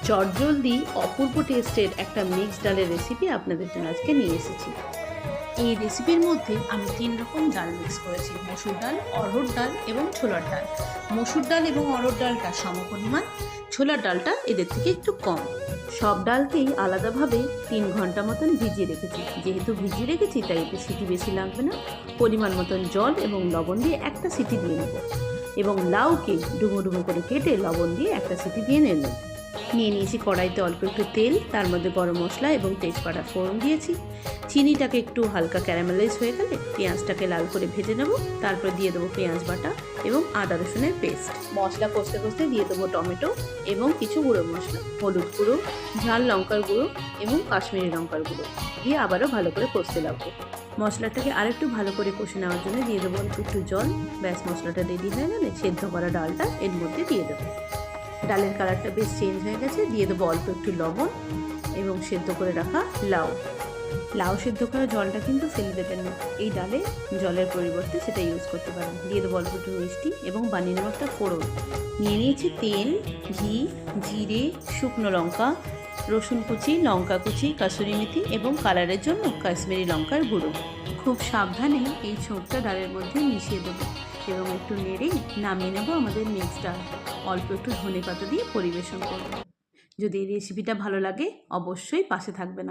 চটজলদি অপূর্ব টেস্টের একটা মিক্সড ডালের রেসিপি আপনাদের জন্য আজকে নিয়ে এসেছি। এই রেসিপির মধ্যে আমি 3 রকম ডাল মিক্স করেছি, মসুর ডাল, অড়হর ডাল এবং ছোলার ডাল। মসুর ডাল এবং অড়হর ডালটা সমপরিমাণ, ছোলার ডালটা এদের থেকে একটু কম। সব ডালকেই আলাদাভাবে 3 ঘন্টা মতন ভিজিয়ে রেখেছি। যেহেতু ভিজিয়ে রেখেছি তাই এতে সিটি বেশি লাগবে না। পরিমাণ মতন জল এবং লবণ দিয়ে একটা সিটি দিয়ে নেব এবং লাউকে ডুমো ডুমো করে কেটে লবণ দিয়ে একটা সিটি দিয়ে নেব। নিয়ে নিয়েছি কড়াইতে অল্প একটু তেল, তার মধ্যে গরম মশলা এবং তেজপাতা ফোড়ন দিয়েছি। চিনিটাকে একটু হালকা ক্যারামেলাইজ হয়ে গেলে পেঁয়াজটাকে লাল করে ভেজে নেব। তারপর দিয়ে দেবো পেঁয়াজ বাটা এবং আদা রসুনের পেস্ট। মশলা কষতে কষতে দিয়ে দেবো টমেটো এবং কিছু গুঁড়ো মশলা, হলুদ গুঁড়ো, ঝাল লঙ্কার গুঁড়ো এবং কাশ্মীরি লঙ্কার গুঁড়ো দিয়ে আবারও ভালো করে কষতে লাগবো। মশলাটাকে আরেকটু ভালো করে কষে নেওয়ার জন্য দিয়ে দেবো অল্প একটু জল। ব্যাস, মশলাটা রেডি হয়ে গেলে সেদ্ধ করা ডালটা এর মধ্যে দিয়ে দেবো। ডালের কালারটা বেশ চেঞ্জ হয়ে গেছে। দিয়ে দেবো অল্প একটু লবণ এবং সেদ্ধ করে রাখা লাউ সেদ্ধ করা জলটা কিন্তু ফেলে দেবেন না, এই ডালে জলের পরিবর্তে সেটা ইউজ করতে পারেন। দিয়ে দেবো অল্প একটু মিষ্টি এবং বানিয়ে নেবো একটা ফোড়ন। নিয়ে নিয়েছি তেল, ঘি, জিরে, শুকনো লঙ্কা, রসুন কুচি, লঙ্কা কুচি, কাসুরি মেথি এবং কালারের জন্য কাশ্মীরি লঙ্কার গুঁড়ো। খুব সাবধানে এই ছোটটা ডালের মধ্যে মিশিয়ে দেবো এবং একটু নেড়েই নামিয়ে নেবো আমাদের মিক্সড ডাল। অল্প একটু ধনেপাতা দিয়ে পরিবেশন করব। যদি এই রেসিপিটা ভালো লাগে অবশ্যই পাশে থাকবেন।